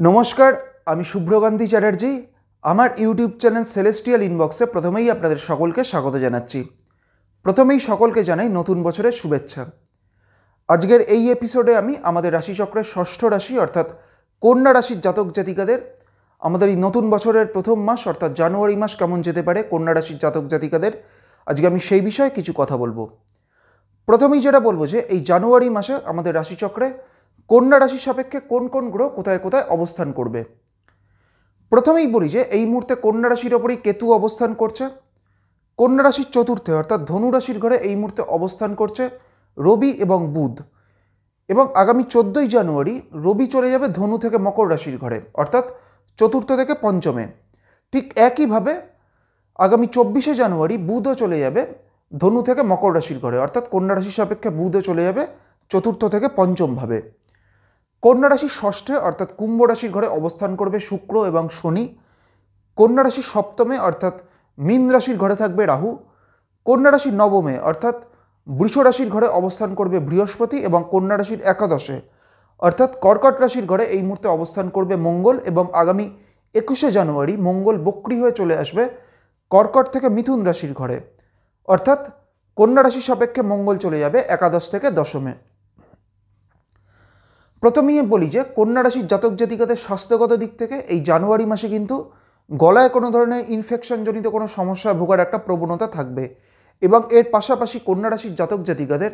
নমস্কার, আমি শুভ্রকান্তি চ্যাটার্জি। আমার ইউটিউব চ্যানেল সেলেস্টিয়াল ইনবক্সে প্রথমেই আপনাদের সকলকে স্বাগত জানাচ্ছি। প্রথমেই সকলকে জানাই নতুন বছরের শুভেচ্ছা। আজকের এই এপিসোডে আমি আমাদের রাশিচক্রের ষষ্ঠ রাশি অর্থাৎ কন্যা রাশির জাতক জাতিকাদের আমাদের এই নতুন বছরের প্রথম মাস অর্থাৎ জানুয়ারি মাস কেমন যেতে পারে কন্যা রাশির জাতক জাতিকাদের, আজকে আমি সেই বিষয়ে কিছু কথা বলবো। প্রথমেই যেটা বলবো যে এই জানুয়ারি মাসে আমাদের রাশিচক্রে কন্যা রাশির সাপেক্ষে কোন কোন গ্রহ কোথায় কোথায় অবস্থান করবে। প্রথমেই বলি যে এই মুহূর্তে কন্যা রাশির ওপরই কেতু অবস্থান করছে। কন্যা রাশির চতুর্থে অর্থাৎ ধনু রাশির ঘরে এই মুহূর্তে অবস্থান করছে রবি এবং বুধ। এবং আগামী 14ই জানুয়ারি রবি চলে যাবে ধনু থেকে মকর রাশির ঘরে অর্থাৎ চতুর্থ থেকে পঞ্চমে। ঠিক একইভাবে আগামী 24শে জানুয়ারি বুধও চলে যাবে ধনু থেকে মকর রাশির ঘরে অর্থাৎ কন্যা রাশির সাপেক্ষে বুধও চলে যাবে চতুর্থ থেকে পঞ্চমভাবে। কন্যা রাশির ষষ্ঠে অর্থাৎ কুম্ভ রাশির ঘরে অবস্থান করবে শুক্র এবং শনি। কন্যা রাশির সপ্তমে অর্থাৎ মীন রাশির ঘরে থাকবে রাহু। কন্যা রাশির নবমে অর্থাৎ বৃষ রাশির ঘরে অবস্থান করবে বৃহস্পতি এবং কন্যা রাশির একাদশে অর্থাৎ কর্কট রাশির ঘরে এই মুহূর্তে অবস্থান করবে মঙ্গল এবং আগামী 21শে জানুয়ারি মঙ্গল বক্রী হয়ে চলে আসবে কর্কট থেকে মিথুন রাশির ঘরে অর্থাৎ কন্যা রাশির সাপেক্ষে মঙ্গল চলে যাবে একাদশ থেকে দশমে। প্রথমেই বলি যে কন্যা রাশির জাতক জাতিকাদের স্বাস্থ্যগত দিক থেকে এই জানুয়ারি মাসে কিন্তু গলায় কোনো ধরনের ইনফেকশনজনিত কোনো সমস্যায় ভোগার একটা প্রবণতা থাকবে এবং এর পাশাপাশি কন্যা রাশির জাতক জাতিকাদের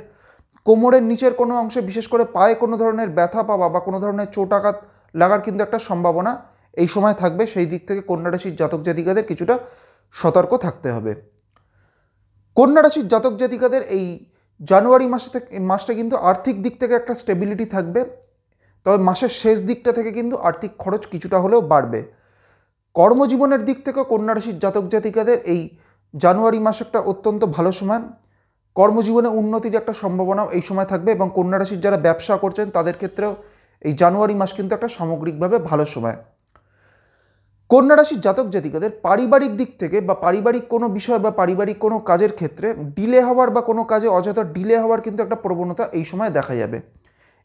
কোমরের নিচের কোনো অংশে বিশেষ করে পায়ে কোনো ধরনের ব্যথা পাওয়া বা কোনো ধরনের চোটাঘাত লাগার কিন্তু একটা সম্ভাবনা এই সময় থাকবে। সেই দিক থেকে কন্যা রাশির জাতক জাতিকাদের কিছুটা সতর্ক থাকতে হবে। কন্যা রাশির জাতক জাতিকাদের এই জানুয়ারি মাসটা কিন্তু আর্থিক দিক থেকে একটা স্টেবিলিটি থাকবে, তবে মাসের শেষ দিকটা থেকে কিন্তু আর্থিক খরচ কিছুটা হলেও বাড়বে। কর্মজীবনের দিক থেকে কন্যা রাশির জাতক জাতিকাদের এই জানুয়ারি মাস একটা অত্যন্ত ভালো সময়। কর্মজীবনে উন্নতির একটা সম্ভাবনাও এই সময় থাকবে এবং কন্যা রাশির যারা ব্যবসা করছেন তাদের ক্ষেত্রেও এই জানুয়ারি মাস কিন্তু একটা সামগ্রিকভাবে ভালো সময়। কন্যা রাশির জাতক জাতিকাদের পারিবারিক দিক থেকে বা পারিবারিক কোনো বিষয় বা পারিবারিক কোনো কাজের ক্ষেত্রে ডিলে হওয়ার বা কোনো কাজে অযথা ডিলে হওয়ার কিন্তু একটা প্রবণতা এই সময় দেখা যাবে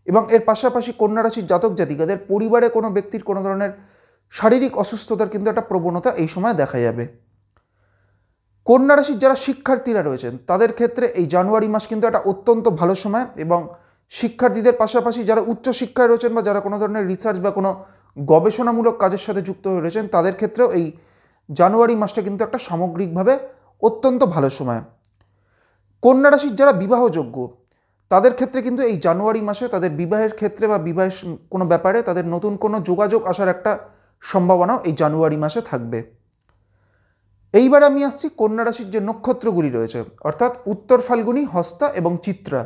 এবং এর পাশাপাশি কন্যা রাশির জাতক জাতিকাদের পরিবারে কোনো ব্যক্তির কোনো ধরনের শারীরিক অসুস্থতার কিন্তু একটা প্রবণতা এই সময় দেখা যাবে। কন্যা রাশির যারা শিক্ষার্থীরা রয়েছেন তাদের ক্ষেত্রে এই জানুয়ারি মাস কিন্তু একটা অত্যন্ত ভালো সময় এবং শিক্ষার্থীদের পাশাপাশি যারা উচ্চশিক্ষায় রয়েছেন বা যারা কোনো ধরনের রিসার্চ বা কোনো গবেষণামূলক কাজের সাথে যুক্ত হয়ে রয়েছেন তাদের ক্ষেত্রেও এই জানুয়ারি মাসটা কিন্তু একটা সামগ্রিকভাবে অত্যন্ত ভালো সময়। কন্যা রাশির যারা বিবাহযোগ্য তাদের ক্ষেত্রে কিন্তু এই জানুয়ারি মাসে তাদের বিবাহের ক্ষেত্রে বা বিবাহের কোনো ব্যাপারে তাদের নতুন কোনো যোগাযোগ আসার একটা সম্ভাবনাও এই জানুয়ারি মাসে থাকবে। এইবার আমি আসছি কন্যা রাশির যে নক্ষত্রগুলি রয়েছে অর্থাৎ উত্তর ফাল্গুনী, হস্তা এবং চিত্রা,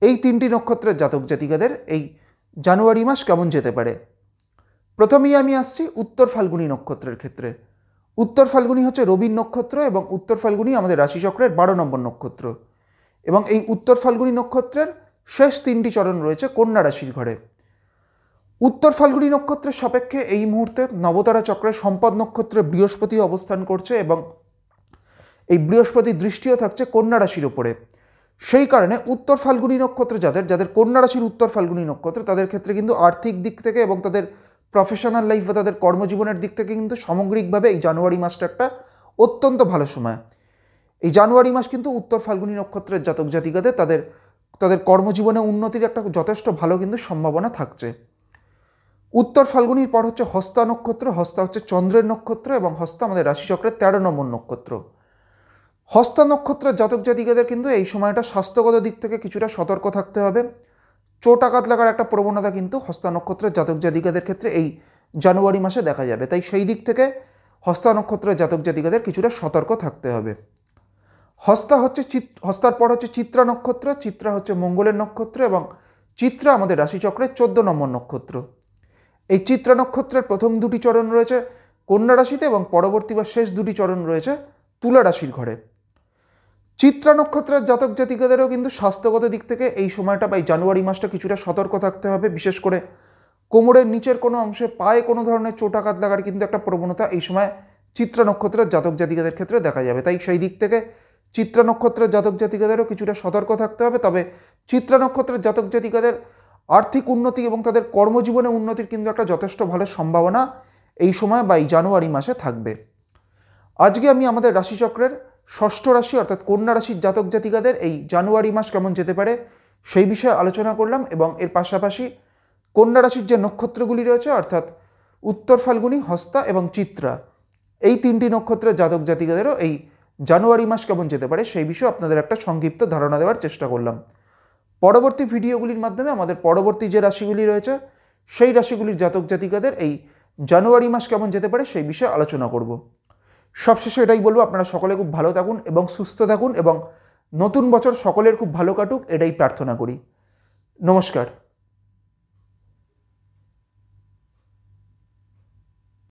এই তিনটি নক্ষত্রের জাতক জাতিকাদের এই জানুয়ারি মাস কেমন যেতে পারে। প্রথমেই আমি আসছি উত্তর ফাল্গুনী নক্ষত্রের ক্ষেত্রে। উত্তর ফাল্গুনী হচ্ছে রবির নক্ষত্র এবং উত্তর ফাল্গুনী আমাদের রাশিচক্রের 12 নম্বর নক্ষত্র এবং এই উত্তর ফাল্গুনী নক্ষত্রের শেষ 3টি চরণ রয়েছে কন্যা রাশির ঘরে। উত্তর ফাল্গুনী নক্ষত্রের সাপেক্ষে এই মুহূর্তে নবতারা চক্রের সম্পদ নক্ষত্রে বৃহস্পতি অবস্থান করছে এবং এই বৃহস্পতির দৃষ্টিও থাকছে কন্যা রাশির ওপরে। সেই কারণে উত্তর ফাল্গুনী নক্ষত্র যাদের কন্যা রাশির উত্তর ফাল্গুনী নক্ষত্র তাদের ক্ষেত্রে কিন্তু আর্থিক দিক থেকে এবং তাদের প্রফেশনাল লাইফ বা তাদের কর্মজীবনের দিক থেকে কিন্তু সামগ্রিকভাবে এই জানুয়ারি মাসটা একটা অত্যন্ত ভালো সময়। এই জানুয়ারি মাস কিন্তু উত্তর ফাল্গুনী নক্ষত্রের জাতক জাতিকাদের তাদের কর্মজীবনে উন্নতির একটা যথেষ্ট ভালো কিন্তু সম্ভাবনা থাকছে। উত্তর ফাল্গুনীর পর হচ্ছে হস্তা নক্ষত্র। হস্তা হচ্ছে চন্দ্রের নক্ষত্র এবং হস্তা আমাদের রাশিচক্রের 13 নম্বর নক্ষত্র। হস্তা নক্ষত্রের জাতক জাতিকাদের কিন্তু এই সময়টা স্বাস্থ্যগত দিক থেকে কিছুটা সতর্ক থাকতে হবে। চোটাঘাত লাগার একটা প্রবণতা কিন্তু হস্তা নক্ষত্রের জাতক জাতিকাদের ক্ষেত্রে এই জানুয়ারি মাসে দেখা যাবে, তাই সেই দিক থেকে হস্তা নক্ষত্রের জাতক জাতিকাদের কিছুটা সতর্ক থাকতে হবে। হস্তার পর হচ্ছে চিত্রা নক্ষত্র। চিত্রা হচ্ছে মঙ্গলের নক্ষত্র এবং চিত্রা আমাদের রাশিচক্রের 14 নম্বর নক্ষত্র। এই চিত্রা নক্ষত্রের প্রথম 2টি চরণ রয়েছে কন্যা রাশিতে এবং পরবর্তী বা শেষ 2টি চরণ রয়েছে তুলা রাশির ঘরে। চিত্রা নক্ষত্রের জাতক জাতিকাদেরও কিন্তু স্বাস্থ্যগত দিক থেকে এই সময়টা বা এই জানুয়ারি মাসটা কিছুটা সতর্ক থাকতে হবে। বিশেষ করে কোমরের নিচের কোনো অংশে পায়ে কোনো ধরনের চোটাঘাত লাগার কিন্তু একটা প্রবণতা এই সময় চিত্রা নক্ষত্রের জাতক জাতিকাদের ক্ষেত্রে দেখা যাবে, তাই সেই দিক থেকে চিত্রা নক্ষত্রের জাতক জাতিকাদেরও কিছুটা সতর্ক থাকতে হবে। তবে চিত্রা নক্ষত্রের জাতক জাতিকাদের আর্থিক উন্নতি এবং তাদের কর্মজীবনে উন্নতির কিন্তু একটা যথেষ্ট ভালো সম্ভাবনা এই সময় বা এই জানুয়ারি মাসে থাকবে। আজকে আমি আমাদের রাশিচক্রের ষষ্ঠ রাশি অর্থাৎ কন্যা রাশির জাতক জাতিকাদের এই জানুয়ারি মাস কেমন যেতে পারে সেই বিষয়ে আলোচনা করলাম, এবং এর পাশাপাশি কন্যা রাশির যে নক্ষত্রগুলি রয়েছে অর্থাৎ উত্তর ফাল্গুনী, হস্তা এবং চিত্রা, এই তিনটি নক্ষত্রের জাতক জাতিকাদেরও এই জানুয়ারি মাস কেমন যেতে পারে সেই বিষয়ে আপনাদের একটা সংক্ষিপ্ত ধারণা দেওয়ার চেষ্টা করলাম। পরবর্তী ভিডিওগুলির মাধ্যমে আমাদের পরবর্তী যে রাশিগুলি রয়েছে সেই রাশিগুলির জাতক জাতিকাদের এই জানুয়ারি মাস কেমন যেতে পারে সেই বিষয়ে আলোচনা করব। সবশেষে এটাই বলবো, আপনারা সকলে খুব ভালো থাকুন এবং সুস্থ থাকুন এবং নতুন বছর সকলের খুব ভালো কাটুক, এটাই প্রার্থনা করি। নমস্কার।